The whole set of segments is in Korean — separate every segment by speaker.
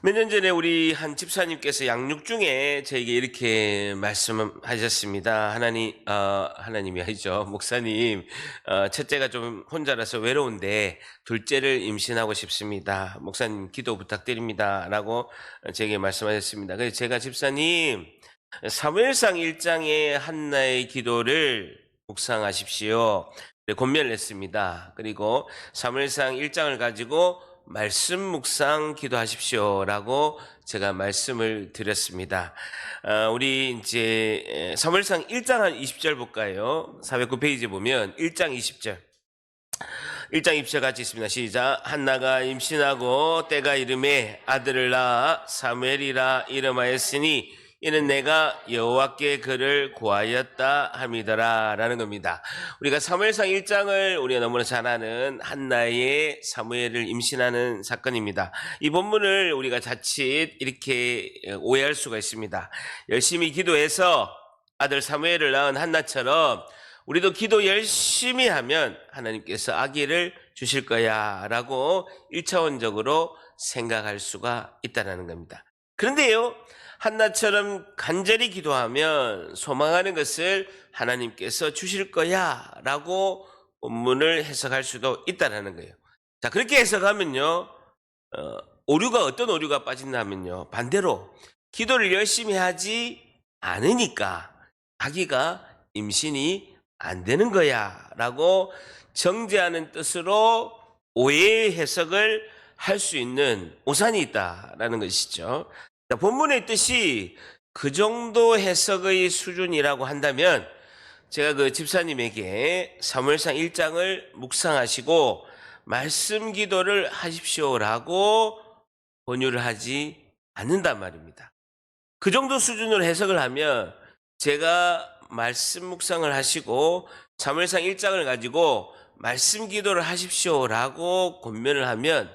Speaker 1: 몇 년 전에 우리 한 집사님께서 양육 중에 저에게 이렇게 말씀하셨습니다. 하나님이 아니죠. 목사님, 첫째가 좀 혼자라서 외로운데 둘째를 임신하고 싶습니다. 목사님 기도 부탁드립니다. 라고 제게 말씀하셨습니다. 그래서 제가 집사님, 사무엘상 1장의 한나의 기도를 묵상하십시오. 권면을 했습니다. 그리고 사무엘상 1장을 가지고 말씀 묵상 기도하십시오라고 제가 말씀을 드렸습니다. 우리 이제 사무엘상 1장 한 20절 볼까요? 409페이지 보면 1장 20절. 1장 20절 같이 있습니다. 시작. 한나가 임신하고 때가 이름에 아들을 낳아 사무엘이라 이름하였으니 이는 내가 여호와께 그를 구하였다 함이더라 라는 겁니다. 우리가 사무엘상 1장을 우리가 너무나 잘 아는 한나의 사무엘을 임신하는 사건입니다. 이 본문을 우리가 자칫 이렇게 오해할 수가 있습니다. 열심히 기도해서 아들 사무엘을 낳은 한나처럼 우리도 기도 열심히 하면 하나님께서 아기를 주실 거야 라고 1차원적으로 생각할 수가 있다는 겁니다. 그런데요, 한나처럼 간절히 기도하면 소망하는 것을 하나님께서 주실 거야 라고 본문을 해석할 수도 있다는 거예요. 자, 그렇게 해석하면요, 어떤 오류가 빠진다면요, 반대로 기도를 열심히 하지 않으니까 아기가 임신이 안 되는 거야 라고 정죄하는 뜻으로 오해의 해석을 할 수 있는 오산이 있다라는 것이죠. 본문의 뜻이 그 정도 해석의 수준이라고 한다면 제가 그 집사님에게 사무엘상 1장을 묵상하시고 말씀 기도를 하십시오라고 권유를 하지 않는단 말입니다. 그 정도 수준으로 해석을 하면 제가 말씀 묵상을 하시고 사무엘상 1장을 가지고 말씀 기도를 하십시오라고 권면을 하면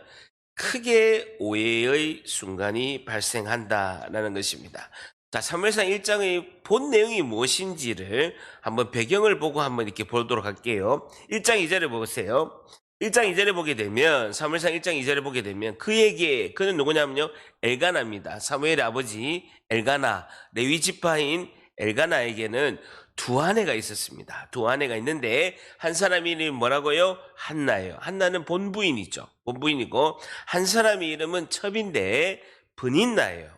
Speaker 1: 크게 오해의 순간이 발생한다라는 것입니다. 자, 사무엘상 1장의 본 내용이 무엇인지를 한번 배경을 보고 한번 이렇게 보도록 할게요. 1장 2절에 보세요. 1장 2절에 보게 되면, 사무엘상 1장 2절에 보게 되면 그는 누구냐면요, 엘가나입니다. 사무엘의 아버지 엘가나, 레위 지파인 엘가나에게는 두 아내가 있었습니다. 두 아내가 있는데 한 사람 이름이 뭐라고요? 한나예요. 한나는 본부인이죠. 본부인이고 한 사람의 이름은 첩인데 브닌나예요.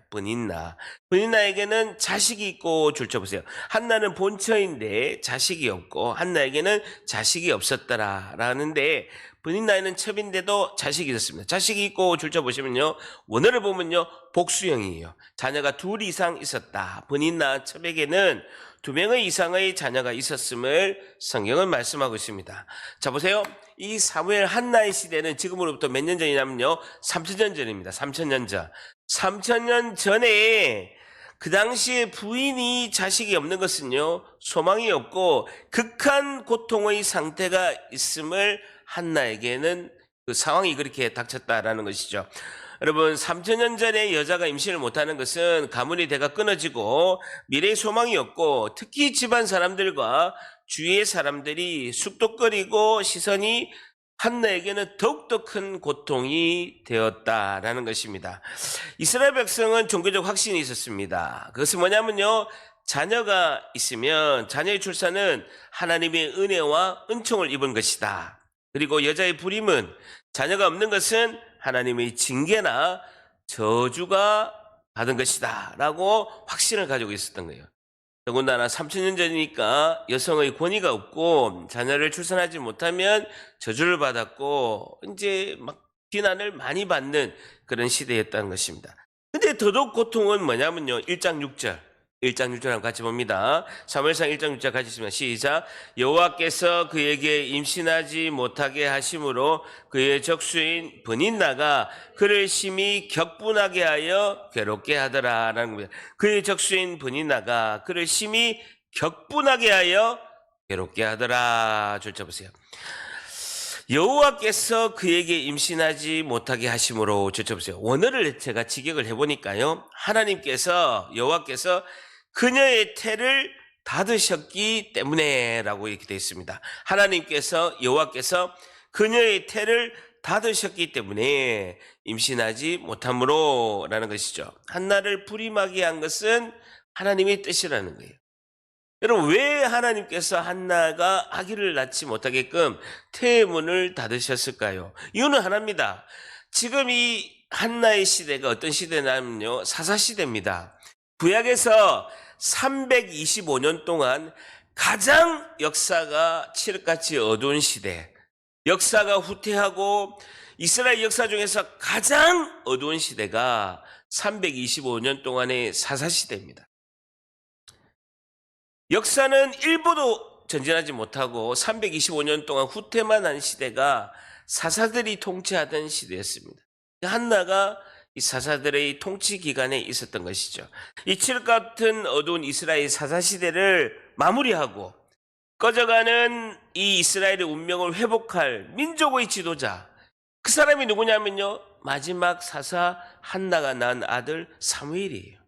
Speaker 1: 브닌나에게는 자식이 있고 줄쳐보세요. 한나는 본처인데 자식이 없고 한나에게는 자식이 없었더라라는데 브닌나에는 첩인데도 자식이 있었습니다. 자식이 있고 줄쳐보시면요, 원어를 보면요 복수형이에요. 자녀가 둘 이상 있었다. 브닌나 첩에게는 2명의 이상의 자녀가 있었음을 성경은 말씀하고 있습니다. 자, 보세요. 이 사무엘 한나의 시대는 지금으로부터 몇 년 전이냐면요, 3000년 전입니다. 3000년 전. 3000년 전에 그 당시에 부인이 자식이 없는 것은요, 소망이 없고 극한 고통의 상태가 있음을 한나에게는 그 상황이 그렇게 닥쳤다라는 것이죠. 여러분, 3000년 전에 여자가 임신을 못하는 것은 가문의 대가 끊어지고 미래의 소망이 없고 특히 집안 사람들과 주위의 사람들이 쑥덕거리고 시선이 한나에게는 더욱더 큰 고통이 되었다라는 것입니다. 이스라엘 백성은 종교적 확신이 있었습니다. 그것은 뭐냐면요, 자녀가 있으면 자녀의 출산은 하나님의 은혜와 은총을 입은 것이다. 그리고 여자의 불임은, 자녀가 없는 것은 하나님의 징계나 저주가 받은 것이다 라고 확신을 가지고 있었던 거예요. 더군다나 3000년 전이니까 여성의 권위가 없고 자녀를 출산하지 못하면 저주를 받았고 이제 막 비난을 많이 받는 그런 시대였다는 것입니다. 근데 더더욱 고통은 뭐냐면요, 1장 6절 한번 같이 봅니다. 사무엘상 1장 6절 같이 있습니다. 시작. 여호와께서 그에게 임신하지 못하게 하심으로 그의 적수인 브닌나가 그를 심히 격분하게 하여 괴롭게 하더라라는 겁니다. 그의 적수인 브닌나가 그를 심히 격분하게 하여 괴롭게 하더라. 줄쳐보세요. 여호와께서 그에게 임신하지 못하게 하심으로, 줄쳐보세요. 원어를 제가 직역을 해보니까요, 여호와께서 그녀의 태를 닫으셨기 때문에 라고 이렇게 되어 있습니다. 여호와께서 그녀의 태를 닫으셨기 때문에 임신하지 못함으로라는 것이죠. 한나를 불임하게 한 것은 하나님의 뜻이라는 거예요. 여러분, 왜 하나님께서 한나가 아기를 낳지 못하게끔 태문을 닫으셨을까요? 이유는 하나입니다. 지금 이 한나의 시대가 어떤 시대냐면요, 사사시대입니다. 구약에서 325년 동안 가장 역사가 칠흑같이 어두운 시대, 역사가 후퇴하고 이스라엘 역사 중에서 가장 어두운 시대가 325년 동안의 사사시대입니다. 역사는 1보도 전진하지 못하고 325년 동안 후퇴만 한 시대가 사사들이 통치하던 시대였습니다. 한나가 이 사사들의 통치 기간에 있었던 것이죠. 이 칠흑 같은 어두운 이스라엘 사사시대를 마무리하고 꺼져가는 이 이스라엘의 운명을 회복할 민족의 지도자, 그 사람이 누구냐면요, 마지막 사사 한나가 낳은 아들 사무엘이에요.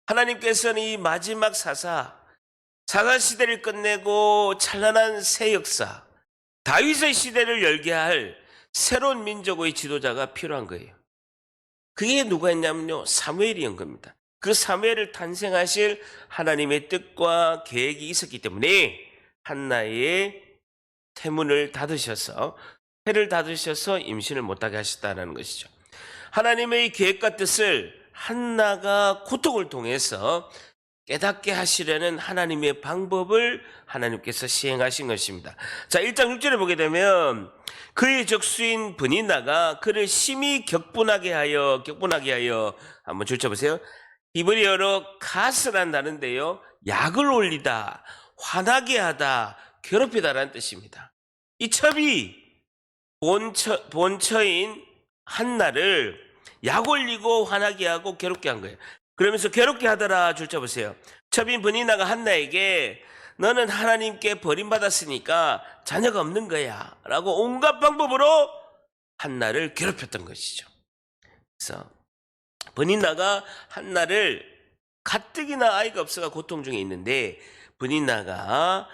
Speaker 1: 하나님께서는 이 마지막 사사시대를 끝내고 찬란한 새 역사, 다윗의 시대를 열게 할 새로운 민족의 지도자가 필요한 거예요. 그게 누가 했냐면요, 사무엘이었던 겁니다. 그 사무엘을 탄생하실 하나님의 뜻과 계획이 있었기 때문에 한나의 태문을 닫으셔서, 해를 닫으셔서 임신을 못하게 하셨다는 것이죠. 하나님의 계획과 뜻을 한나가 고통을 통해서 깨닫게 하시려는 하나님의 방법을 하나님께서 시행하신 것입니다. 자, 1장 6절에 보게 되면 그의 적수인 브니나가 그를 심히 격분하게 하여 한번 줄쳐보세요. 히브리어로 가스란 다른데요, 약을 올리다, 화나게 하다, 괴롭히다라는 뜻입니다. 이 첩이 본처인 한나를 약 올리고 화나게 하고 괴롭게 한 거예요. 그러면서 괴롭게 하더라 줄쳐보세요. 첩인 브니나가 한나에게 너는 하나님께 버림받았으니까 자녀가 없는 거야 라고 온갖 방법으로 한나를 괴롭혔던 것이죠. 그래서 브니나가 한나를 가뜩이나 아이가 없어가 고통 중에 있는데 브니나가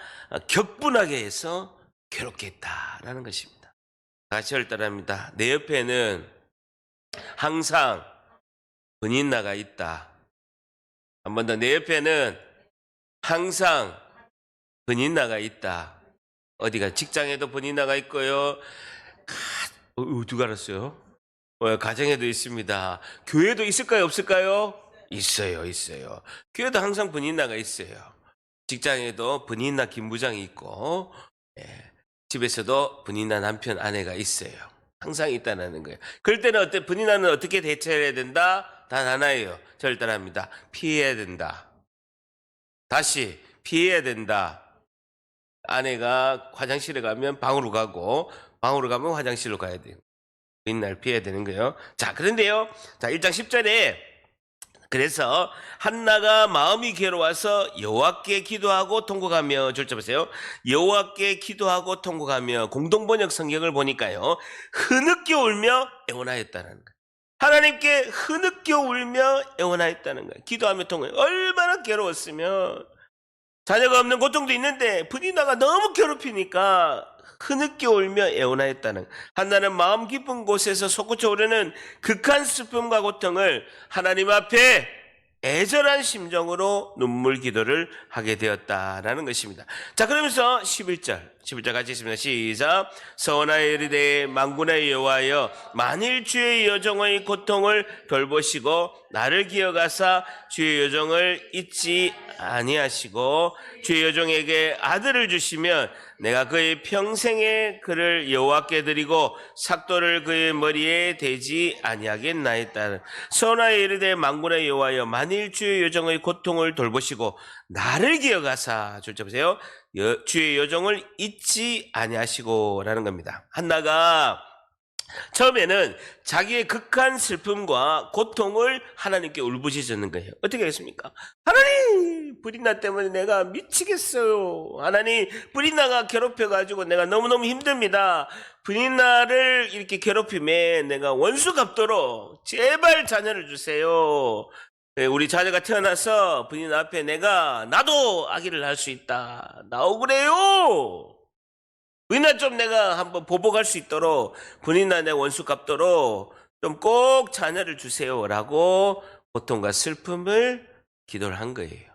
Speaker 1: 격분하게 해서 괴롭게 했다라는 것입니다. 같이 저를 따라합니다. 내 옆에는 항상 브니나가 있다. 한 번 더, 내 옆에는 항상 브니나가 있다. 어디가 직장에도 브니나가 있고요. 누가 알았어요? 가정에도 있습니다. 교회도 있을까요, 없을까요? 있어요. 교회도 항상 브니나가 있어요. 직장에도 브니나 김부장이 있고, 집에서도 브니나 남편 아내가 있어요. 항상 있다는 거예요. 그럴 때는 브니나는 어떻게 대처해야 된다? 단 하나예요. 저를 따라합니다. 피해야 된다. 다시 피해야 된다. 아내가 화장실에 가면 방으로 가고, 방으로 가면 화장실로 가야 돼요. 날 피해야 되는 거예요. 자, 그런데요. 자, 1장 10절에 그래서 한나가 마음이 괴로워서 여호와께 기도하고 통곡하며, 줄쳐보세요. 여호와께 기도하고 통곡하며, 공동번역 성경을 보니까요, 흐느껴 울며 애원하였다는 거예요. 하나님께 흐느껴 울며 애원하였다는 거예요. 기도하며 통곡. 얼마나 괴로웠으면, 자녀가 없는 고통도 있는데 브니나가 너무 괴롭히니까 흐느껴 울며 애원하였다는, 한나는 마음 깊은 곳에서 솟구쳐 오르는 극한 슬픔과 고통을 하나님 앞에 애절한 심정으로 눈물 기도를 하게 되었다라는 것입니다. 자, 그러면서 11절 같이 있습니다. 시작. 서원하여 이르되 만군의 여호와여, 만일 주의 여종의 고통을 돌보시고 나를 기억하사 주의 여종을 잊지 아니하시고 주의 여종에게 아들을 주시면 내가 그의 평생에 그를 여호와께 드리고 삭도를 그의 머리에 대지 아니하겠나이다. 서원하여 이르되 만군의 여호와여, 만일 주의 여종의 고통을 돌보시고 나를 기억하사, 줄쳐보세요. 주의 여종을 잊지 아니하시고라는 겁니다. 한나가 처음에는 자기의 극한 슬픔과 고통을 하나님께 울부짖는 거예요. 어떻게 했습니까? 하나님, 브리나 때문에 내가 미치겠어요. 하나님, 브리나가 괴롭혀가지고 내가 너무너무 힘듭니다. 브리나를 이렇게 괴롭히면 내가 원수 갚도록 제발 자녀를 주세요. 우리 자녀가 태어나서 브리나 앞에 나도 아기를 낳을 수 있다. 나오그래요. 부인아 좀 내가 한번 보복할 수 있도록 부인아 내 원수 갚도록 좀 꼭 자녀를 주세요라고 고통과 슬픔을 기도를 한 거예요.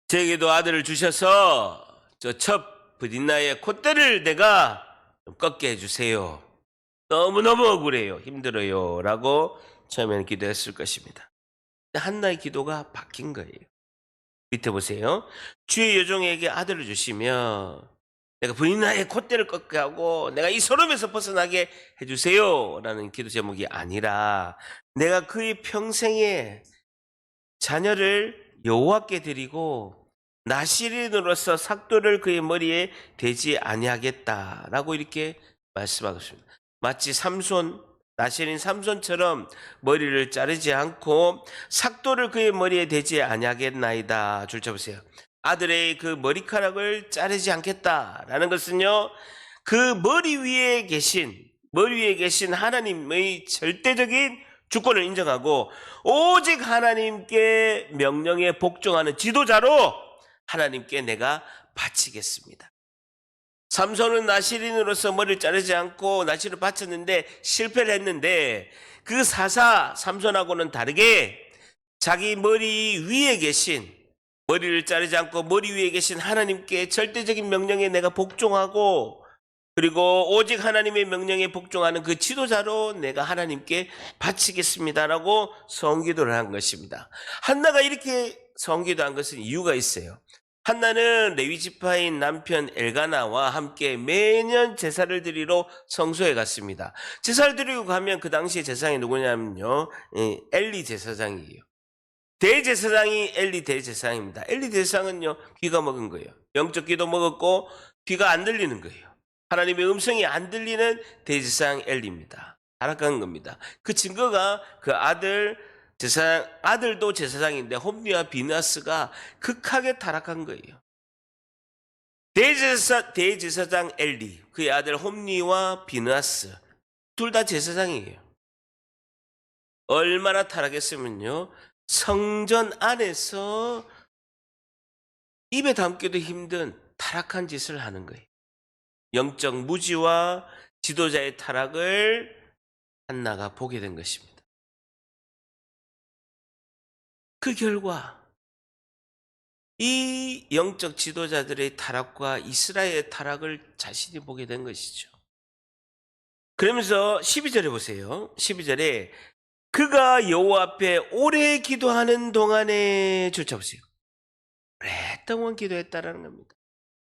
Speaker 1: 제게도 아들을 주셔서 저 첫 부인나의 콧대를 내가 좀 꺾게 해주세요. 너무너무 억울해요. 힘들어요. 라고 처음에는 기도했을 것입니다. 한나의 기도가 바뀐 거예요. 밑에 보세요. 주의 여종에게 아들을 주시며 내가 부인나의 콧대를 꺾게 하고 내가 이 소름에서 벗어나게 해주세요. 라는 기도 제목이 아니라 내가 그의 평생에 자녀를 여호와께 드리고 나시린으로서 삭도를 그의 머리에 대지 아니하겠다라고 이렇게 말씀하고 있습니다. 마치 나시린 삼손처럼 머리를 자르지 않고 삭도를 그의 머리에 대지 아니하겠나이다. 줄쳐 보세요. 아들의 그 머리카락을 자르지 않겠다라는 것은요, 그 머리 위에 계신 하나님의 절대적인 주권을 인정하고 오직 하나님께 명령에 복종하는 지도자로 하나님께 내가 바치겠습니다. 삼손은 나시린으로서 머리를 자르지 않고 나시를 바쳤는데 실패를 했는데 그 사사 삼손하고는 다르게 자기 머리를 자르지 않고 머리 위에 계신 하나님께 절대적인 명령에 내가 복종하고 그리고 오직 하나님의 명령에 복종하는 그 지도자로 내가 하나님께 바치겠습니다라고 성기도를 한 것입니다. 한나가 이렇게 성기도한 것은 이유가 있어요. 한나는 레위 지파인 남편 엘가나와 함께 매년 제사를 드리러 성소에 갔습니다. 제사를 드리고 가면 그 당시에 제사장이 누구냐면요, 엘리 제사장이에요. 대제사장이 엘리 대제사장입니다. 엘리 대제사장은요, 귀가 먹은 거예요. 영적 귀도 먹었고 귀가 안 들리는 거예요. 하나님의 음성이 안 들리는 대제사장 엘리입니다. 타락한 겁니다. 그 증거가 그 아들도 제사장인데 홈리와 비느하스가 극하게 타락한 거예요. 대제사장 엘리, 그의 아들 홈리와 비느하스 둘 다 제사장이에요. 얼마나 타락했으면요, 성전 안에서 입에 담기도 힘든 타락한 짓을 하는 거예요. 영적 무지와 지도자의 타락을 한나가 보게 된 것입니다. 그 결과 이 영적 지도자들의 타락과 이스라엘의 타락을 자신이 보게 된 것이죠. 그러면서 12절에 보세요. 12절에 그가 여호와 앞에 오래 기도하는 동안에 보세요. 오랫동안 기도했다라는 겁니다.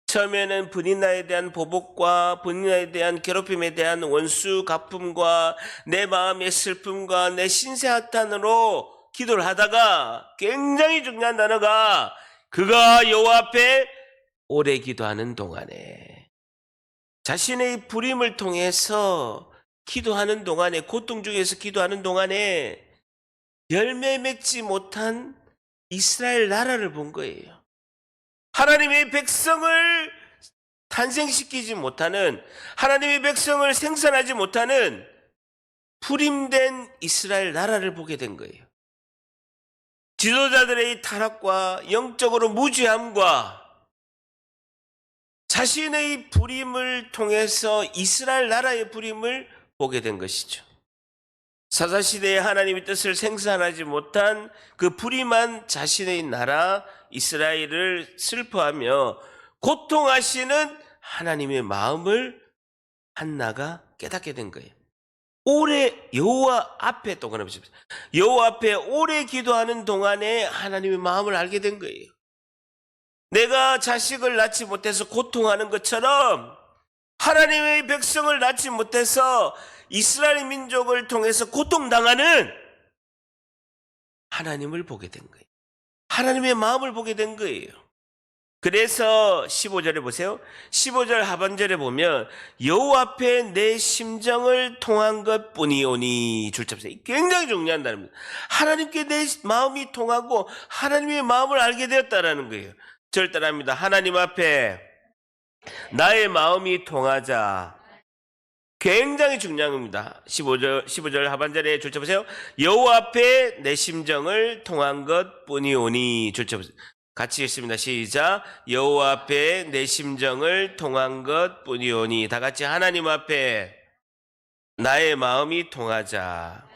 Speaker 1: 처음에는 분인나에 대한 보복과 분인나에 대한 괴롭힘에 대한 원수 갚음과 내 마음의 슬픔과 내 신세 한탄으로 기도를 하다가 굉장히 중요한 단어가 그가 여호와 앞에 오래 기도하는 동안에 자신의 불임을 통해서 기도하는 동안에 고통 중에서 기도하는 동안에 열매 맺지 못한 이스라엘 나라를 본 거예요. 하나님의 백성을 탄생시키지 못하는 하나님의 백성을 생산하지 못하는 불임된 이스라엘 나라를 보게 된 거예요. 지도자들의 타락과 영적으로 무지함과 자신의 불임을 통해서 이스라엘 나라의 불임을 보게 된 것이죠. 사사시대에 하나님의 뜻을 생산하지 못한 그 불임한 자신의 나라 이스라엘을 슬퍼하며 고통하시는 하나님의 마음을 한나가 깨닫게 된 거예요. 오래 여호와 앞에 또 그러십시오. 여호와 앞에 오래 기도하는 동안에 하나님의 마음을 알게 된 거예요. 내가 자식을 낳지 못해서 고통하는 것처럼 하나님의 백성을 낳지 못해서 이스라엘 민족을 통해서 고통당하는 하나님을 보게 된 거예요. 하나님의 마음을 보게 된 거예요. 그래서 15절에 보세요. 15절 하반절에 보면 여호와 앞에 내 심정을 통한 것뿐이오니 줄잡으세요. 굉장히 중요한 단어입니다. 하나님께 내 마음이 통하고 하나님의 마음을 알게 되었다라는 거예요. 절 따라합니다. 하나님 앞에 나의 마음이 통하자. 굉장히 중요한 겁니다. 15절 하반절에 줄쳐보세요. 여호와 앞에 내 심정을 통한 것뿐이오니 줄쳐보세요. 같이 읽습니다. 시작. 여호와 앞에 내 심정을 통한 것뿐이오니. 다 같이 하나님 앞에 나의 마음이 통하자.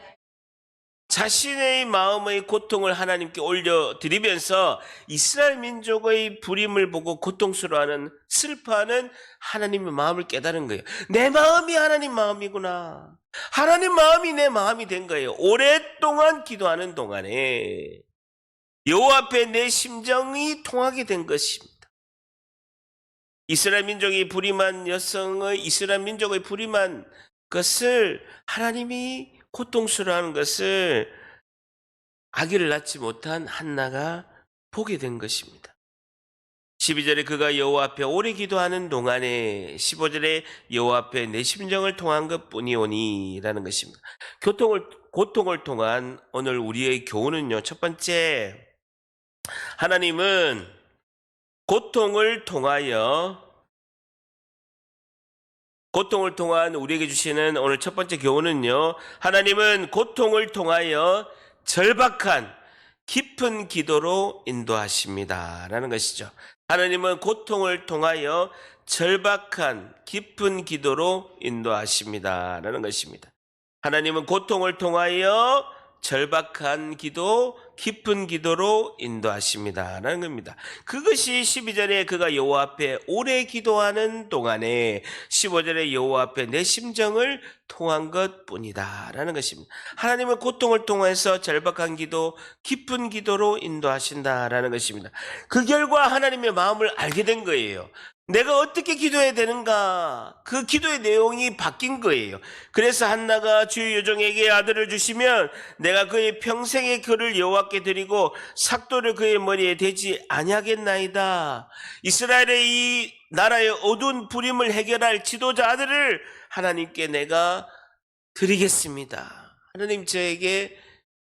Speaker 1: 자신의 마음의 고통을 하나님께 올려드리면서 이스라엘 민족의 부림을 보고 고통스러워하는, 슬퍼하는 하나님의 마음을 깨달은 거예요. 내 마음이 하나님 마음이구나. 하나님 마음이 내 마음이 된 거예요. 오랫동안 기도하는 동안에 여호와 앞에 내 심정이 통하게 된 것입니다. 이스라엘 민족이 부림한 이스라엘 민족의 부림한 것을 하나님이 고통스러워하는 것을 아기를 낳지 못한 한나가 보게 된 것입니다. 12절에 그가 여호와 앞에 오래 기도하는 동안에 15절에 여호와 앞에 내 심정을 통한 것뿐이오니 라는 것입니다. 고통을 통한 오늘 우리의 교훈은요, 첫 번째, 하나님은 고통을 통한 우리에게 주시는 오늘 첫 번째 교훈은요, 하나님은 고통을 통하여 절박한 깊은 기도로 인도하십니다 라는 것이죠. 하나님은 고통을 통하여 절박한 깊은 기도로 인도하십니다 라는 것입니다. 하나님은 고통을 통하여 절박한 기도, 깊은 기도로 인도하십니다 라는 겁니다. 그것이 12절에 그가 여호와 앞에 오래 기도하는 동안에 15절에 여호와 앞에 내 심정을 통한 것뿐이다 라는 것입니다. 하나님은 고통을 통해서 절박한 기도, 깊은 기도로 인도하신다라는 것입니다. 그 결과 하나님의 마음을 알게 된 거예요. 내가 어떻게 기도해야 되는가? 그 기도의 내용이 바뀐 거예요. 그래서 한나가 주의 여종에게 아들을 주시면 내가 그의 평생의 그를 여호와께 드리고 삭도를 그의 머리에 대지 아니하겠나이다. 이스라엘의 이 나라의 어두운 부림을 해결할 지도자 아들을 하나님께 내가 드리겠습니다. 하나님 저에게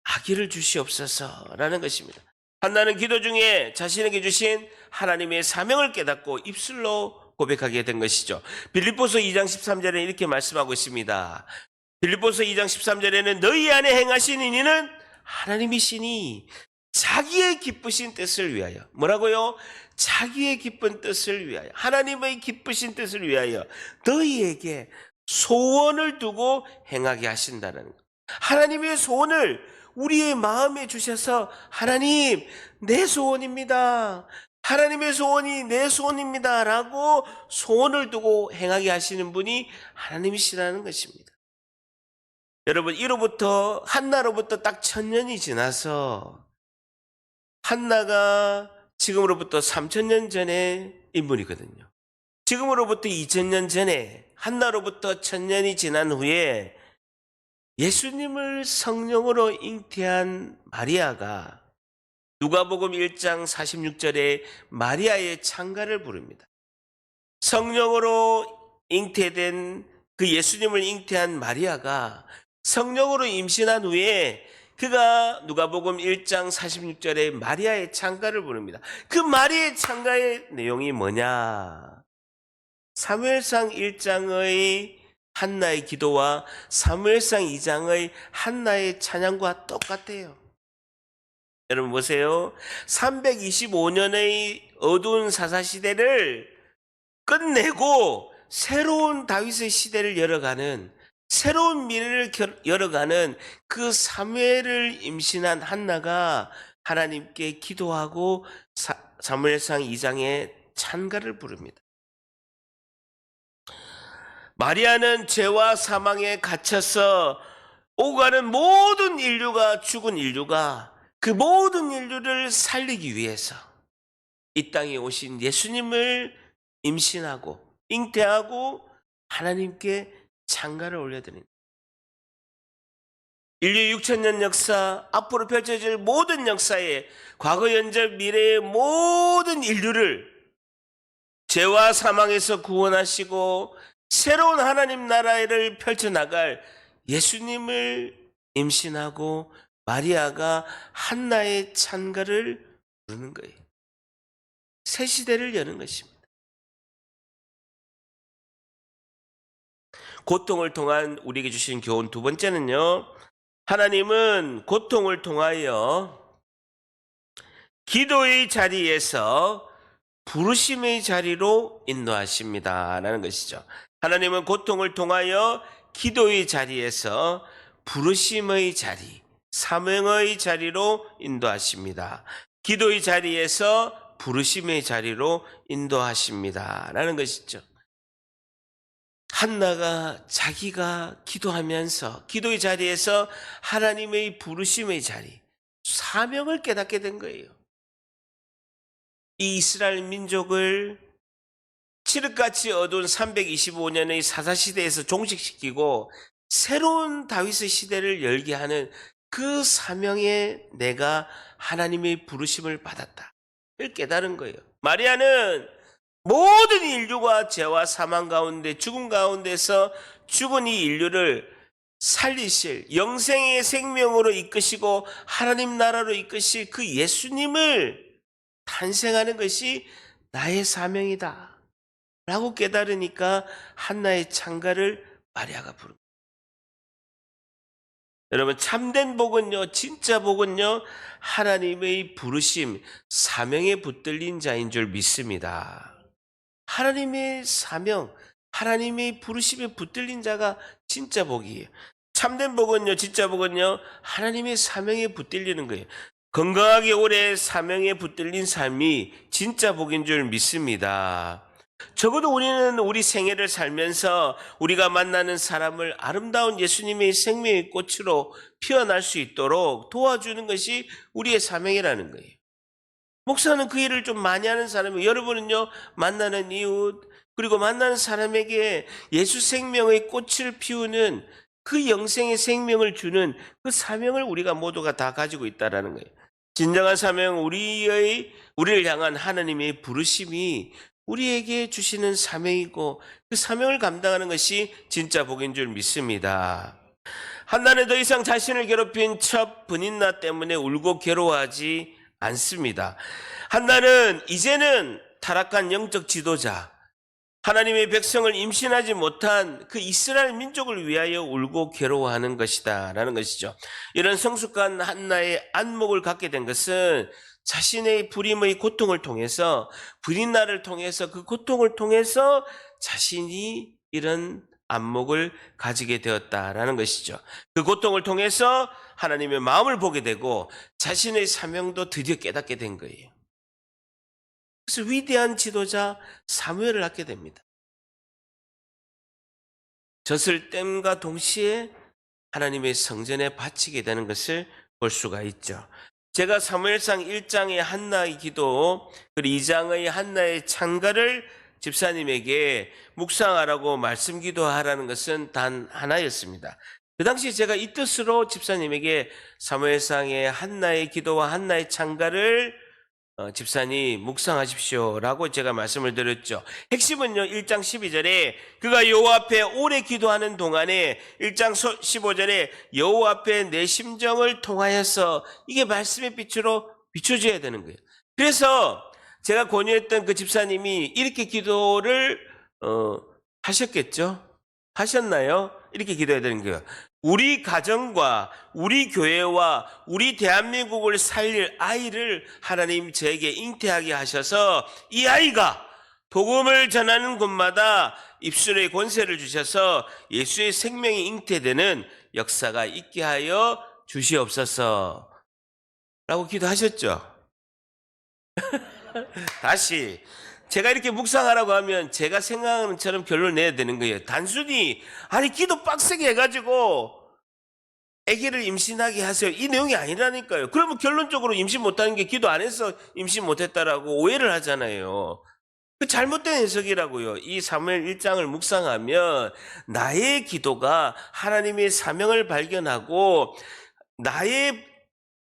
Speaker 1: 아기를 주시옵소서라는 것입니다. 한나는 기도 중에 자신에게 주신 하나님의 사명을 깨닫고 입술로 고백하게 된 것이죠. 빌립보서 2장 13절에 이렇게 말씀하고 있습니다. 빌립보서 2장 13절에는 너희 안에 행하신 이는 하나님이시니 자기의 기쁘신 뜻을 위하여. 뭐라고요? 자기의 기쁜 뜻을 위하여, 하나님의 기쁘신 뜻을 위하여 너희에게 소원을 두고 행하게 하신다는 것. 하나님의 소원을 우리의 마음에 주셔서 하나님 내 소원입니다. 하나님의 소원이 내 소원입니다 라고 소원을 두고 행하게 하시는 분이 하나님이시라는 것입니다. 여러분, 이로부터 한나로부터 딱 1000년이 지나서 한나가 지금으로부터 3000년 전의 인물이거든요. 지금으로부터 2000년 전에 한나로부터 1000년이 지난 후에 예수님을 성령으로 잉태한 마리아가 누가복음 1장 46절에 마리아의 찬가를 부릅니다. 성령으로 잉태된 그 예수님을 잉태한 마리아가 성령으로 임신한 후에 그가 누가복음 1장 46절에 마리아의 찬가를 부릅니다. 그 마리아의 찬가의 내용이 뭐냐? 사무엘상 1장의 한나의 기도와 사무엘상 2장의 한나의 찬양과 똑같아요. 여러분 보세요. 325년의 어두운 사사시대를 끝내고 새로운 다윗의 시대를 열어가는, 새로운 미래를 열어가는 그 사무엘을 임신한 한나가 하나님께 기도하고 사무엘상 2장의 찬가를 부릅니다. 마리아는 죄와 사망에 갇혀서 오가는 모든 인류가, 죽은 인류가, 그 모든 인류를 살리기 위해서 이 땅에 오신 예수님을 임신하고 잉태하고 하나님께 찬가를 올려드립니다. 인류 6000년 역사, 앞으로 펼쳐질 모든 역사에 과거, 현재, 미래의 모든 인류를 죄와 사망에서 구원하시고 새로운 하나님 나라를 펼쳐나갈 예수님을 임신하고 마리아가 한나의 찬가를 부르는 거예요. 새 시대를 여는 것입니다. 고통을 통한 우리에게 주신 교훈 두 번째는요, 하나님은 고통을 통하여 기도의 자리에서 부르심의 자리로 인도하십니다. 라는 것이죠. 하나님은 고통을 통하여 기도의 자리에서 부르심의 자리, 사명의 자리로 인도하십니다. 기도의 자리에서 부르심의 자리로 인도하십니다. 라는 것이죠. 한나가 자기가 기도하면서 기도의 자리에서 하나님의 부르심의 자리, 사명을 깨닫게 된 거예요. 이 이스라엘 민족을 칠흑같이 어두운 325년의 사사시대에서 종식시키고 새로운 다윗의 시대를 열게 하는 그 사명에 내가 하나님의 부르심을 받았다. 를 깨달은 거예요. 마리아는 모든 인류가 죄와 사망 가운데 죽음 가운데서 죽은 이 인류를 살리실 영생의 생명으로 이끄시고 하나님 나라로 이끄실 그 예수님을 탄생하는 것이 나의 사명이다 라고 깨달으니까 한나의 찬가를 마리아가 부릅니다. 여러분, 참된 복은요, 진짜 복은요, 하나님의 부르심, 사명에 붙들린 자인 줄 믿습니다. 하나님의 사명, 하나님의 부르심에 붙들린 자가 진짜 복이에요. 참된 복은요, 진짜 복은요, 하나님의 사명에 붙들리는 거예요. 건강하게 오래 사명에 붙들린 삶이 진짜 복인 줄 믿습니다. 적어도 우리는 우리 생애를 살면서 우리가 만나는 사람을 아름다운 예수님의 생명의 꽃으로 피어날 수 있도록 도와주는 것이 우리의 사명이라는 거예요. 목사는 그 일을 좀 많이 하는 사람이에요. 여러분은요, 만나는 이웃, 그리고 만나는 사람에게 예수 생명의 꽃을 피우는 그 영생의 생명을 주는 그 사명을 우리가 모두가 다 가지고 있다는 거예요. 진정한 사명, 우리를 향한 하나님의 부르심이 우리에게 주시는 사명이고 그 사명을 감당하는 것이 진짜 복인 줄 믿습니다. 한나는 더 이상 자신을 괴롭힌 첫 분인나 때문에 울고 괴로워하지 않습니다. 한나는 이제는 타락한 영적 지도자, 하나님의 백성을 임신하지 못한 그 이스라엘 민족을 위하여 울고 괴로워하는 것이다 라는 것이죠. 이런 성숙한 한나의 안목을 갖게 된 것은 자신의 불임의 고통을 통해서, 불임나를 통해서, 그 고통을 통해서 자신이 이런 안목을 가지게 되었다라는 것이죠. 그 고통을 통해서 하나님의 마음을 보게 되고 자신의 사명도 드디어 깨닫게 된 거예요. 그래서 위대한 지도자 사무엘을 낳게 됩니다. 젖을 땜과 동시에 하나님의 성전에 바치게 되는 것을 볼 수가 있죠. 제가 사무엘상 1장의 한나의 기도, 그리고 2장의 한나의 찬가를 집사님에게 묵상하라고 말씀 기도하라는 것은 단 하나였습니다. 그 당시 제가 이 뜻으로 집사님에게 사무엘상의 한나의 기도와 한나의 찬가를 집사님 묵상하십시오라고 제가 말씀을 드렸죠. 핵심은요, 1장 12절에 그가 여호와 앞에 오래 기도하는 동안에 1장 15절에 여호와 앞에 내 심정을 통하여서, 이게 말씀의 빛으로 비춰져야 되는 거예요. 그래서 제가 권유했던 그 집사님이 이렇게 기도를 하셨겠죠? 하셨나요? 이렇게 기도해야 되는 거예요. 우리 가정과 우리 교회와 우리 대한민국을 살릴 아이를 하나님 저에게 잉태하게 하셔서 이 아이가 복음을 전하는 곳마다 입술의 권세를 주셔서 예수의 생명이 잉태되는 역사가 있게 하여 주시옵소서 라고 기도하셨죠. 다시 제가 이렇게 묵상하라고 하면 제가 생각하는 것처럼 결론을 내야 되는 거예요. 단순히 아니 기도 빡세게 해가지고 아기를 임신하게 하세요, 이 내용이 아니라니까요. 그러면 결론적으로 임신 못하는 게 기도 안 해서 임신 못했다라고 오해를 하잖아요. 그 잘못된 해석이라고요. 이 사무엘 1장을 묵상하면 나의 기도가 하나님의 사명을 발견하고 나의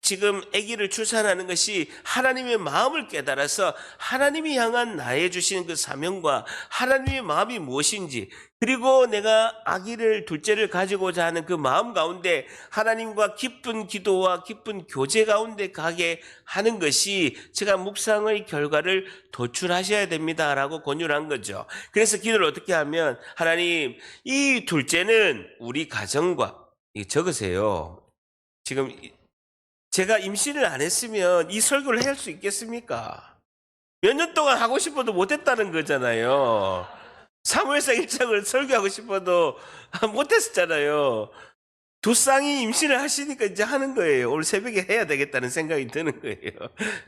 Speaker 1: 지금 아기를 출산하는 것이 하나님의 마음을 깨달아서 하나님이 향한 나의 주신 그 사명과 하나님의 마음이 무엇인지, 그리고 내가 아기를 둘째를 가지고자 하는 그 마음 가운데 하나님과 깊은 기도와 깊은 교제 가운데 가게 하는 것이 제가 묵상의 결과를 도출하셔야 됩니다라고 권유를 한 거죠. 그래서 기도를 어떻게 하면, 하나님 이 둘째는 우리 가정과, 적으세요. 지금 제가 임신을 안 했으면 이 설교를 할 수 있겠습니까? 몇 년 동안 하고 싶어도 못했다는 거잖아요. 사무엘상 1장을 설교하고 싶어도 못했었잖아요. 두 쌍이 임신을 하시니까 이제 하는 거예요. 오늘 새벽에 해야 되겠다는 생각이 드는 거예요.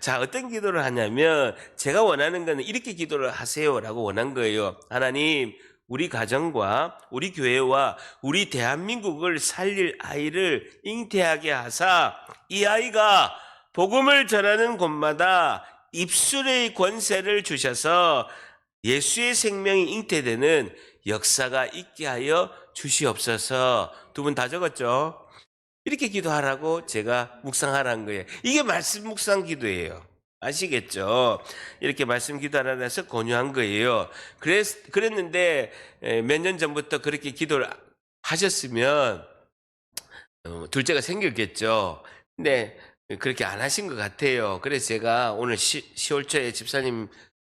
Speaker 1: 자, 어떤 기도를 하냐면 제가 원하는 거는 이렇게 기도를 하세요라고 원한 거예요. 하나님, 우리 가정과 우리 교회와 우리 대한민국을 살릴 아이를 잉태하게 하사 이 아이가 복음을 전하는 곳마다 입술의 권세를 주셔서 예수의 생명이 잉태되는 역사가 있게 하여 주시옵소서. 두 분 다 적었죠? 이렇게 기도하라고 제가 묵상하라는 거예요. 이게 말씀 묵상 기도예요. 아시겠죠? 이렇게 말씀 기도하라고 해서 권유한 거예요. 그랬는데 몇 년 전부터 그렇게 기도를 하셨으면 둘째가 생겼겠죠. 근데 그렇게 안 하신 것 같아요. 그래서 제가 오늘 10월 초에 집사님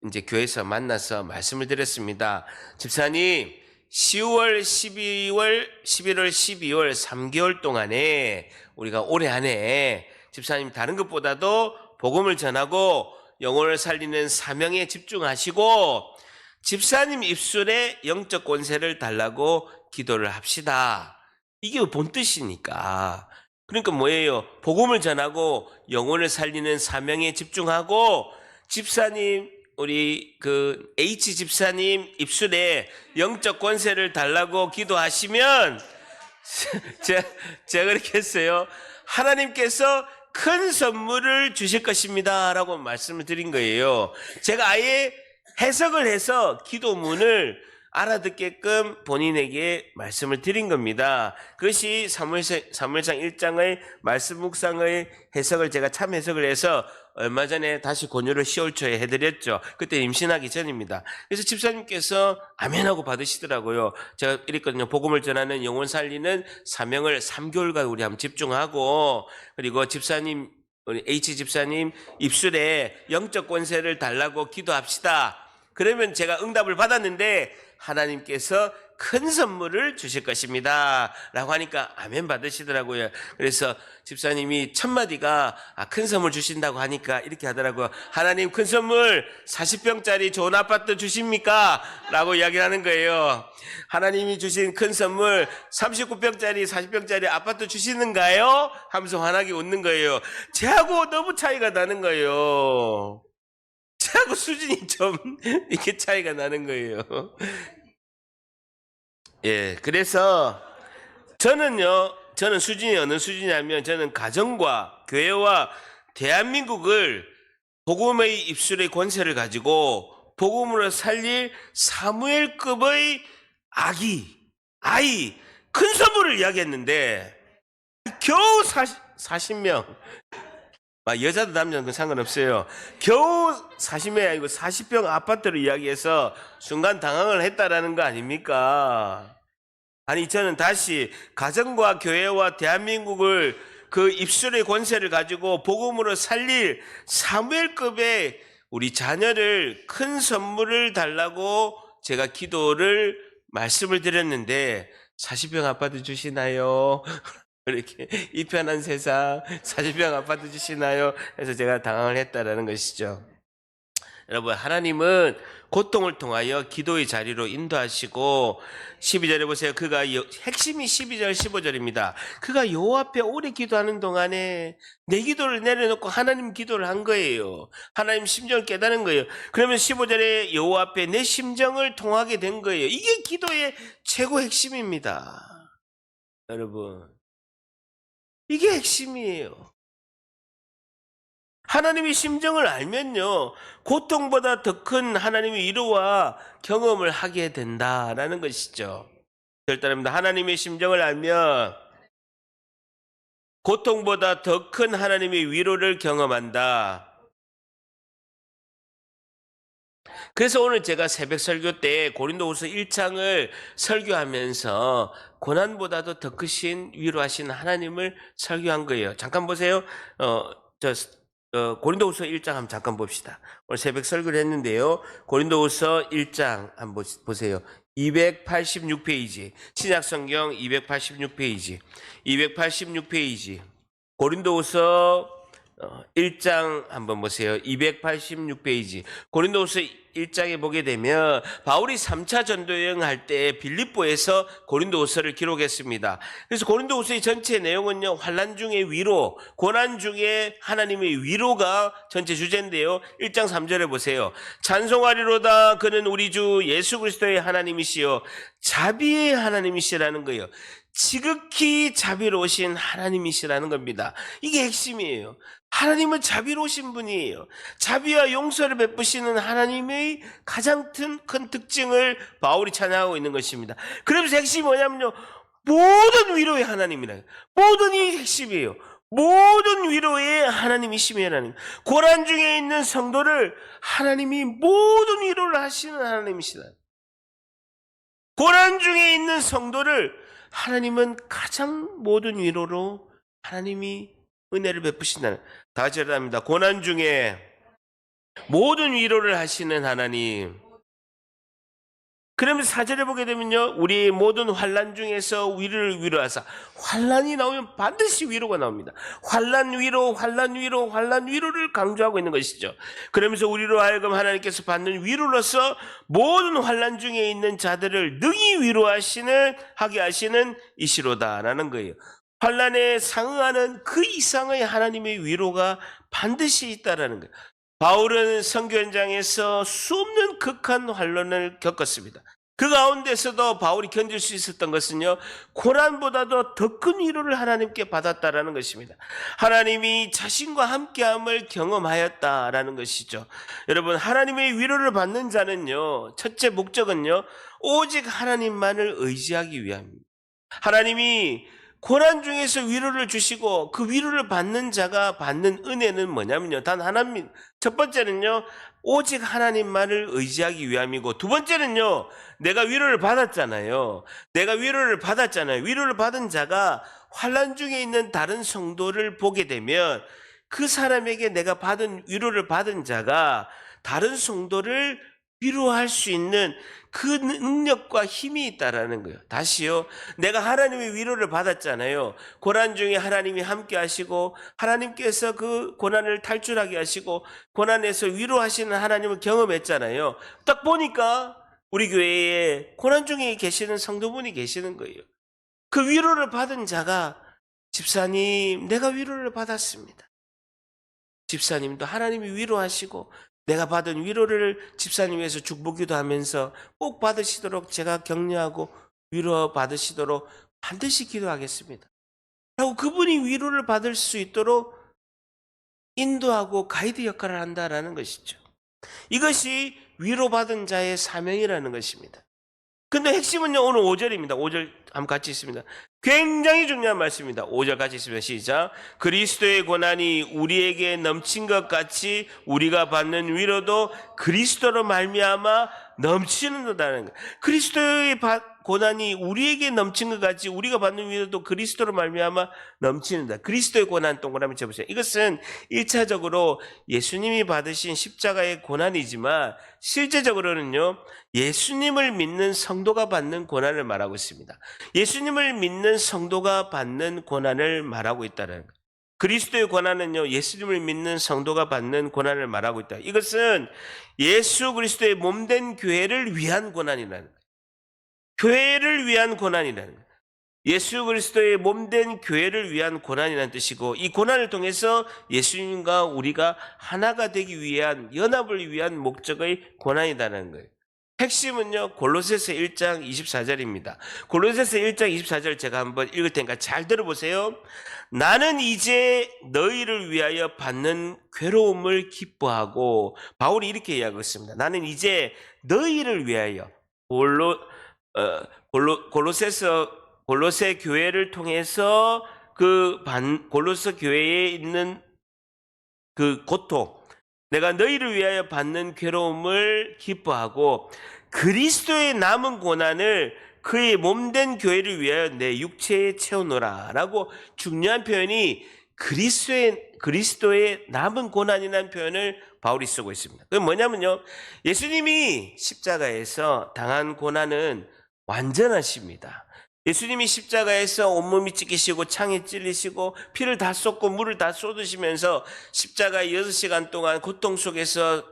Speaker 1: 이제 교회에서 만나서 말씀을 드렸습니다. 집사님, 10월, 12월, 11월, 12월 3개월 동안에 우리가 올해 안에 집사님 다른 것보다도 복음을 전하고 영혼을 살리는 사명에 집중하시고 집사님 입술에 영적 권세를 달라고 기도를 합시다. 이게 본뜻이니까. 그러니까 뭐예요? 복음을 전하고 영혼을 살리는 사명에 집중하고 집사님, 우리 H 집사님 입술에 영적 권세를 달라고 기도하시면 제가 그렇게 했어요. 하나님께서 큰 선물을 주실 것입니다 라고 말씀을 드린 거예요. 제가 아예 해석을 해서 기도문을 알아듣게끔 본인에게 말씀을 드린 겁니다. 그것이 사무엘상 1장의 말씀 묵상의 해석을 제가 참 해석을 해서 얼마 전에 다시 권유를 10월 초에 해드렸죠. 그때 임신하기 전입니다. 그래서 집사님께서 아멘하고 받으시더라고요. 제가 이랬거든요. 복음을 전하는 영혼 살리는 사명을 3개월간 우리 한번 집중하고, 그리고 집사님, 우리 H 집사님 입술에 영적 권세를 달라고 기도합시다. 그러면 제가 응답을 받았는데 하나님께서 큰 선물을 주실 것입니다 라고 하니까 아멘 받으시더라고요. 그래서 집사님이 첫 마디가 큰 선물 주신다고 하니까 이렇게 하더라고요. 하나님, 큰 선물 40평짜리 좋은 아파트 주십니까? 라고 이야기하는 거예요. 하나님이 주신 큰 선물 39평짜리 40평짜리 아파트 주시는가요? 하면서 환하게 웃는 거예요. 쟤하고 너무 차이가 나는 거예요. 쟤하고 수준이 좀 이렇게 차이가 나는 거예요. 예, 그래서 저는 수준이 어느 수준이냐면 저는 가정과 교회와 대한민국을 복음의 입술의 권세를 가지고 복음으로 살릴 사무엘급의 아이, 큰 선물을 이야기했는데 겨우 40명, 여자도 남자도 상관없어요. 겨우 40명이 아니고 40평 아파트를 이야기해서 순간 당황을 했다라는 거 아닙니까? 아니, 저는 다시 가정과 교회와 대한민국을 그 입술의 권세를 가지고 복음으로 살릴 사무엘급의 우리 자녀를 큰 선물을 달라고 제가 말씀을 드렸는데 40평 아파트 주시나요? 이렇게 이 편한 세상 40평 아파트 주시나요? 해서 제가 당황을 했다라는 것이죠. 여러분, 하나님은 고통을 통하여 기도의 자리로 인도하시고 12절에 보세요. 핵심이 12절 15절입니다. 그가 여호와 앞에 오래 기도하는 동안에 내 기도를 내려놓고 하나님 기도를 한 거예요. 하나님 심정을 깨닫는 거예요. 그러면 15절에 여호와 앞에 내 심정을 통하게 된 거예요. 이게 기도의 최고 핵심입니다. 여러분, 이게 핵심이에요. 하나님의 심정을 알면요, 고통보다 더 큰 하나님의 위로와 경험을 하게 된다라는 것이죠. 절단합니다. 하나님의 심정을 알면 고통보다 더 큰 하나님의 위로를 경험한다. 그래서 오늘 제가 새벽 설교 때 고린도후서 1장을 설교하면서 고난보다도 더 크신 위로하신 하나님을 설교한 거예요. 잠깐 보세요. 고린도후서 1장 한번 잠깐 봅시다. 오늘 새벽 설교를 했는데요. 고린도후서 1장 한번 보세요. 286페이지. 신약성경 286페이지. 고린도후서 1장 한번 보세요. 286페이지. 고린도후서 1장에 보게 되면 바울이 3차 전도 여행할 때 빌립보에서 고린도후서를 기록했습니다. 그래서 고린도후서의 전체 내용은요, 환난 중의 위로, 고난 중에 하나님의 위로가 전체 주제인데요. 1장 3절에 보세요. 찬송하리로다 그는 우리 주 예수 그리스도의 하나님이시여 자비의 하나님이시라는 거예요. 지극히 자비로우신 하나님이시라는 겁니다. 이게 핵심이에요. 하나님은 자비로우신 분이에요. 자비와 용서를 베푸시는 하나님의 가장 큰 특징을 바울이 찬양하고 있는 것입니다. 그러면서 핵심이 뭐냐면요, 모든 위로의 하나님이라. 모든 이 핵심이에요. 모든 위로의 하나님이시라는, 고난 중에 있는 성도를 하나님이 모든 위로를 하시는 하나님이시다. 고난 중에 있는 성도를 하나님은 가장 모든 위로로 하나님이 은혜를 베푸신다는, 다 같이 합니다. 고난 중에 모든 위로를 하시는 하나님. 그러면서 4절에 보게 되면요, 우리의 모든 환난 중에서 우리를 위로하사. 환난이 나오면 반드시 위로가 나옵니다. 환난 위로, 환난 위로, 환난 위로를 강조하고 있는 것이죠. 그러면서 우리로 하여금 하나님께서 받는 위로로서 모든 환난 중에 있는 자들을 능히 하게 하시는 이시로다라는 거예요. 환난에 상응하는 그 이상의 하나님의 위로가 반드시 있다라는 거예요. 바울은 선교 현장에서 수없는 극한 환난을 겪었습니다. 그 가운데서도 바울이 견딜 수 있었던 것은요, 고난보다도 더 큰 위로를 하나님께 받았다라는 것입니다. 하나님이 자신과 함께함을 경험하였다라는 것이죠. 여러분, 하나님의 위로를 받는 자는요, 첫째 목적은요, 오직 하나님만을 의지하기 위함입니다. 하나님이 고난 중에서 위로를 주시고 그 위로를 받는 자가 받는 은혜는 뭐냐면요, 단 하나입니다. 첫 번째는요, 오직 하나님만을 의지하기 위함이고, 두 번째는요, 내가 위로를 받았잖아요. 위로를 받은 자가 환난 중에 있는 다른 성도를 보게 되면 그 사람에게 내가 위로를 받은 자가 다른 성도를 위로할 수 있는 그 능력과 힘이 있다라는 거예요. 다시요, 내가 하나님의 위로를 받았잖아요. 고난 중에 하나님이 함께 하시고 하나님께서 그 고난을 탈출하게 하시고 고난에서 위로하시는 하나님을 경험했잖아요. 딱 보니까 우리 교회에 고난 중에 계시는 성도분이 계시는 거예요. 그 위로를 받은 자가, 집사님, 내가 위로를 받았습니다. 집사님도 하나님이 위로하시고 내가 받은 위로를 집사님 위해서 축복기도 하면서 꼭 받으시도록 제가 격려하고 위로 받으시도록 반드시 기도하겠습니다. 라고 그분이 위로를 받을 수 있도록 인도하고 가이드 역할을 한다라는 것이죠. 이것이 위로받은 자의 사명이라는 것입니다. 근데 핵심은요, 오늘 5절입니다. 5절 한번 같이 있습니다. 굉장히 중요한 말씀입니다. 5절 같이 있습니다. 시작. 그리스도의 고난이 우리에게 넘친 것 같이 우리가 받는 위로도 그리스도로 말미암아 넘치는다는 거예요. 그리스도의 고난이 우리에게 넘친 것 같이 우리가 받는 위로도 그리스도로 말미암아 넘치는다. 그리스도의 고난 동그라미 쳐보세요. 이것은 1차적으로 예수님이 받으신 십자가의 고난이지만 실제적으로는요, 예수님을 믿는 성도가 받는 고난을 말하고 있습니다. 예수님을 믿는 성도가 받는 고난을 말하고 있다는 거예요. 그리스도의 고난은요, 예수님을 믿는 성도가 받는 고난을 말하고 있다. 이것은 예수 그리스도의 몸된 교회를 위한 고난이라는 거예요. 교회를 위한 고난이라는 거예요. 예수 그리스도의 몸된 교회를 위한 고난이라는 뜻이고, 이 고난을 통해서 예수님과 우리가 하나가 되기 위한, 연합을 위한 목적의 고난이라는 거예요. 핵심은요, 골로새서 1장 24절입니다. 골로새서 1장 24절 제가 한번 읽을 테니까 잘 들어보세요. 나는 이제 너희를 위하여 받는 괴로움을 기뻐하고, 바울이 이렇게 이야기하고 있습니다. 나는 이제 너희를 위하여, 골로새 교회를 통해서 골로새 교회에 있는 그 고통, 내가 너희를 위하여 받는 괴로움을 기뻐하고 그리스도의 남은 고난을 그의 몸된 교회를 위하여 내 육체에 채우노라 라고 중요한 표현이 그리스도의 남은 고난이라는 표현을 바울이 쓰고 있습니다. 그건 뭐냐면요, 예수님이 십자가에서 당한 고난은 완전하십니다. 예수님이 십자가에서 온몸이 찢기시고 창에 찔리시고 피를 다 쏟고 물을 다 쏟으시면서 십자가 6시간 동안 고통 속에서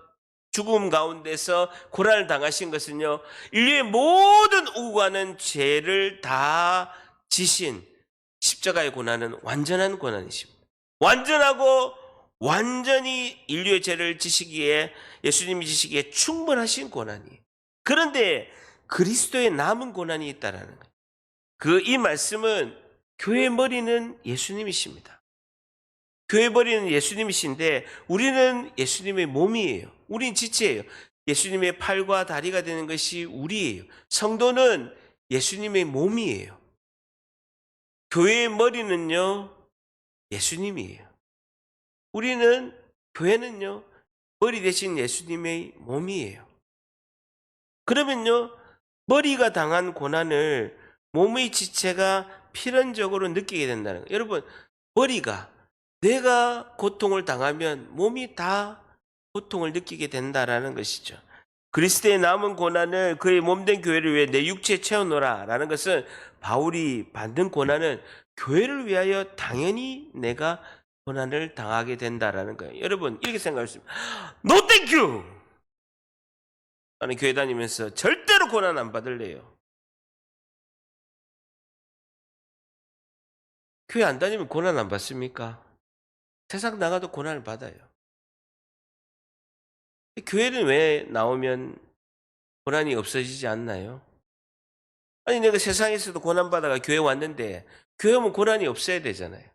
Speaker 1: 죽음 가운데서 고난을 당하신 것은요, 인류의 모든 오가는 죄를 다 지신 십자가의 고난은 완전한 고난이십니다. 완전하고 완전히 인류의 죄를 지시기에, 예수님이 지시기에 충분하신 고난이에요. 그런데 그리스도의 남은 고난이 있다라는 거예요. 이 말씀은 교회의 머리는 예수님이십니다. 교회 머리는 예수님이신데 우리는 예수님의 몸이에요. 우린 지체예요. 예수님의 팔과 다리가 되는 것이 우리예요. 성도는 예수님의 몸이에요. 교회의 머리는요, 예수님이에요. 우리는, 교회는요, 머리 대신 예수님의 몸이에요. 그러면요, 머리가 당한 고난을 몸의 지체가 필연적으로 느끼게 된다는 거예요. 여러분, 내가 고통을 당하면 몸이 다 고통을 느끼게 된다라는 것이죠. 그리스도의 남은 고난을 그의 몸된 교회를 위해 내 육체에 채워놓으라 라는 것은, 바울이 받는 고난은 교회를 위하여 당연히 내가 고난을 당하게 된다라는 거예요. 여러분, 이렇게 생각하십니다. No thank you! 나는 교회 다니면서 절대로 고난 안 받을래요. 교회 안 다니면 고난 안 받습니까? 세상 나가도 고난을 받아요. 교회는 왜 나오면 고난이 없어지지 않나요? 아니, 내가 세상에서도 고난받아가 교회 왔는데, 교회 오면 고난이 없어야 되잖아요.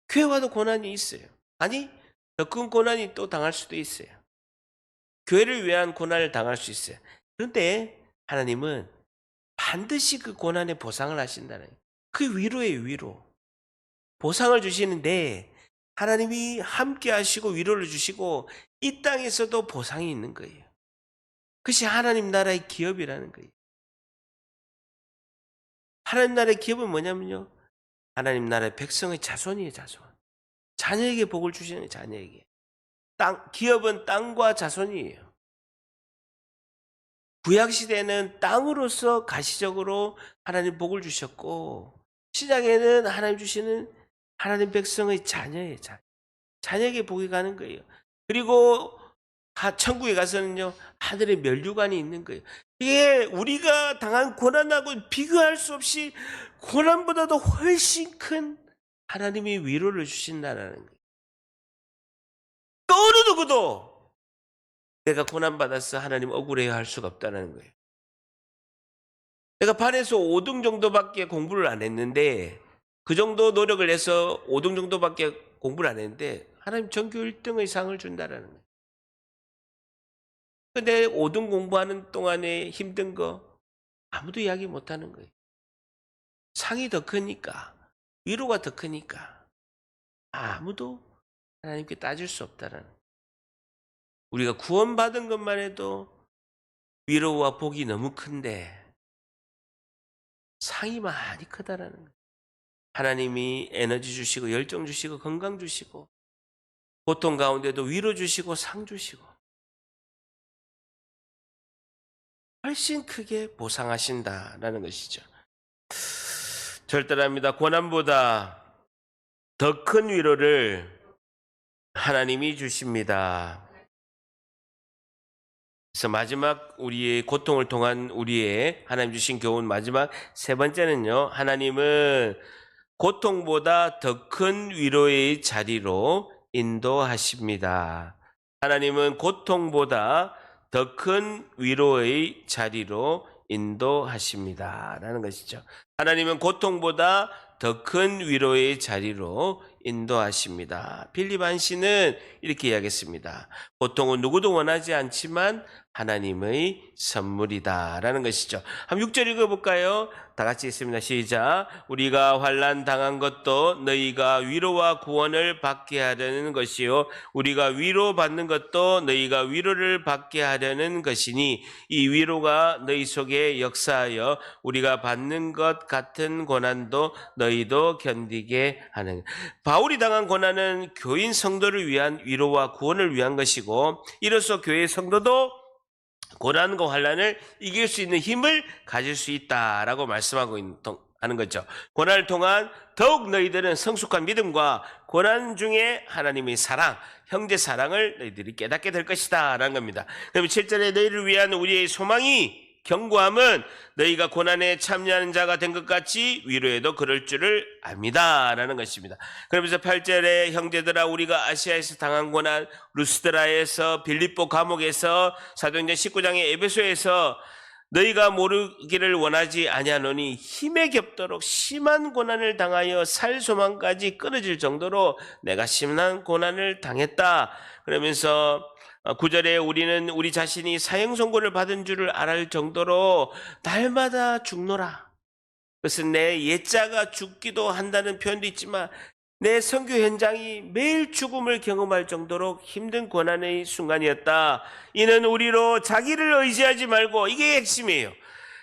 Speaker 1: 교회 와도 고난이 있어요. 아니, 더 큰 고난이 또 당할 수도 있어요. 교회를 위한 고난을 당할 수 있어요. 그런데 하나님은 반드시 그 고난의 보상을 하신다는 거예요. 그 위로예요, 위로. 보상을 주시는데 하나님이 함께 하시고 위로를 주시고 이 땅에서도 보상이 있는 거예요. 그것이 하나님 나라의 기업이라는 거예요. 하나님 나라의 기업은 뭐냐면요, 하나님 나라의 백성의 자손이에요, 자손. 자녀에게 복을 주시는 거예요, 자녀에게. 기업은 땅과 자손이에요. 구약시대에는 땅으로서 가시적으로 하나님 복을 주셨고, 신약에는 하나님 주시는 하나님 백성의 자녀예요, 자녀에게 복이 가는 거예요. 그리고 천국에 가서는요, 하늘의 면류관이 있는 거예요. 이게 우리가 당한 고난하고 비교할 수 없이 고난보다도 훨씬 큰 하나님이 위로를 주신다는 거예요. 어느 누구도 내가 고난받아서 하나님 억울해야 할 수가 없다는 거예요. 내가 반에서 5등 정도밖에 공부를 안 했는데, 그 정도 노력을 해서 5등 정도밖에 공부를 안 했는데 하나님 전교 1등의 상을 준다는 거예요. 근데 5등 공부하는 동안에 힘든 거 아무도 이야기 못 하는 거예요. 상이 더 크니까, 위로가 더 크니까 아무도 하나님께 따질 수 없다는 거예요. 우리가 구원받은 것만 해도 위로와 복이 너무 큰데 상이 많이 크다라는 거예요. 하나님이 에너지 주시고 열정 주시고 건강 주시고 고통 가운데도 위로 주시고 상 주시고 훨씬 크게 보상하신다라는 것이죠. 절대랍니다. 고난보다 더 큰 위로를 하나님이 주십니다. 그래서 마지막 우리의 고통을 통한 우리의 하나님 주신 교훈, 마지막 세 번째는요, 하나님은 고통보다 더 큰 위로의 자리로 인도하십니다. 하나님은 고통보다 더 큰 위로의 자리로 인도하십니다. 라는 것이죠. 하나님은 고통보다 더 큰 위로의 자리로 인도하십니다. 빌립 한시는 이렇게 이야기했습니다. 고통은 누구도 원하지 않지만 하나님의 선물이다 라는 것이죠. 한번 6절 읽어볼까요? 다 같이 읽습니다. 시작. 우리가 환난 당한 것도 너희가 위로와 구원을 받게 하려는 것이요, 우리가 위로받는 것도 너희가 위로를 받게 하려는 것이니 이 위로가 너희 속에 역사하여 우리가 받는 것 같은 고난도 너희도 견디게 하는. 바울이 당한 고난은 교인 성도를 위한 위로와 구원을 위한 것이고, 이로써 교회 성도도 고난과 환난을 이길 수 있는 힘을 가질 수 있다라고 말씀하고 하는 거죠. 고난을 통한 더욱 너희들은 성숙한 믿음과 고난 중에 하나님의 사랑, 형제 사랑을 너희들이 깨닫게 될 것이다 라는 겁니다. 그럼 7절에 너희를 위한 우리의 소망이 견고함은 너희가 고난에 참여하는 자가 된 것 같이 위로에도 그럴 줄을 압니다 라는 것입니다. 그러면서 8절에 형제들아 우리가 아시아에서 당한 고난, 루스드라에서 빌립보 감옥에서 사도행전 19장의 에베소에서 너희가 모르기를 원하지 아니하노니 힘에 겹도록 심한 고난을 당하여 살 소망까지 끊어질 정도로 내가 심한 고난을 당했다. 그러면서 9절에 우리는 우리 자신이 사형 선고를 받은 줄을 알을 정도로 날마다 죽노라. 그것은 내 옛자가 죽기도 한다는 표현도 있지만 내 선교 현장이 매일 죽음을 경험할 정도로 힘든 고난의 순간이었다. 이는 우리로 자기를 의지하지 말고, 이게 핵심이에요.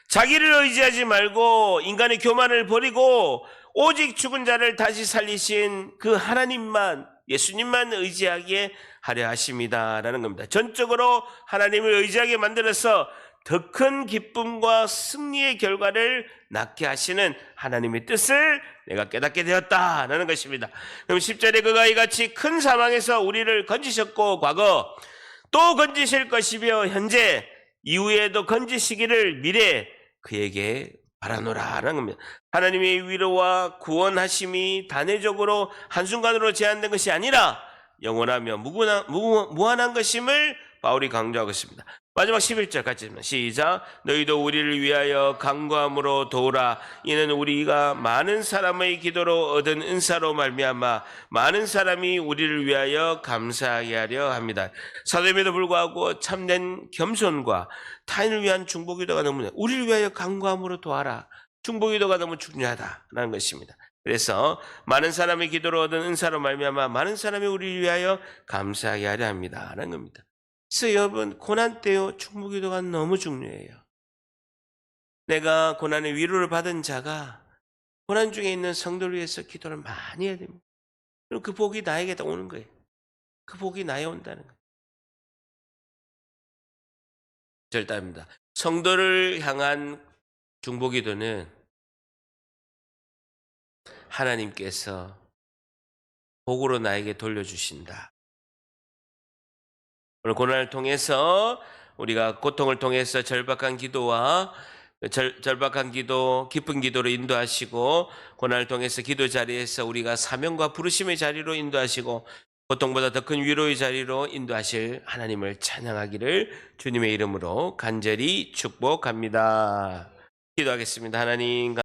Speaker 1: 자기를 의지하지 말고 인간의 교만을 버리고 오직 죽은 자를 다시 살리신 그 하나님만, 예수님만 의지하게 하려 하십니다라는 겁니다. 전적으로 하나님을 의지하게 만들어서 더 큰 기쁨과 승리의 결과를 낳게 하시는 하나님의 뜻을 내가 깨닫게 되었다라는 것입니다. 그럼 10절에 그가 이같이 큰 사망에서 우리를 건지셨고 과거 또 건지실 것이며 현재 이후에도 건지시기를 미래 그에게 바라노라라는 겁니다. 하나님의 위로와 구원하심이 단회적으로 한순간으로 제한된 것이 아니라 영원하며 무한한 것임을 바울이 강조하고 있습니다. 마지막 11절 같이 읽습니다. 시작. 너희도 우리를 위하여 간구함으로 도우라. 이는 우리가 많은 사람의 기도로 얻은 은사로 말미암아 많은 사람이 우리를 위하여 감사하게 하려 합니다. 사도임에도 불구하고 참된 겸손과 타인을 위한 중보기도가 너무 우리를 위하여 간구함으로 도와라. 중보기도가 너무 중요하다라는 것입니다. 그래서 많은 사람의 기도로 얻은 은사로 말미암아 많은 사람이 우리를 위하여 감사하게 하려 합니다라는 겁니다. 그래서 여러분 고난 때요 중보기도가 너무 중요해요. 내가 고난의 위로를 받은 자가 고난 중에 있는 성도를 위해서 기도를 많이 해야 됩니다. 그럼 그 복이 나에게 다 오는 거예요. 그 복이 나에 온다는 거예요. 절대입니다. 성도를 향한 중보기도는 하나님께서 복으로 나에게 돌려주신다. 오늘 고난을 통해서 우리가 고통을 통해서 절박한 기도와 절박한 기도, 기쁜 기도로 인도하시고 고난을 통해서 기도 자리에서 우리가 사명과 부르심의 자리로 인도하시고 고통보다 더 큰 위로의 자리로 인도하실 하나님을 찬양하기를 주님의 이름으로 간절히 축복합니다. 기도하겠습니다. 하나님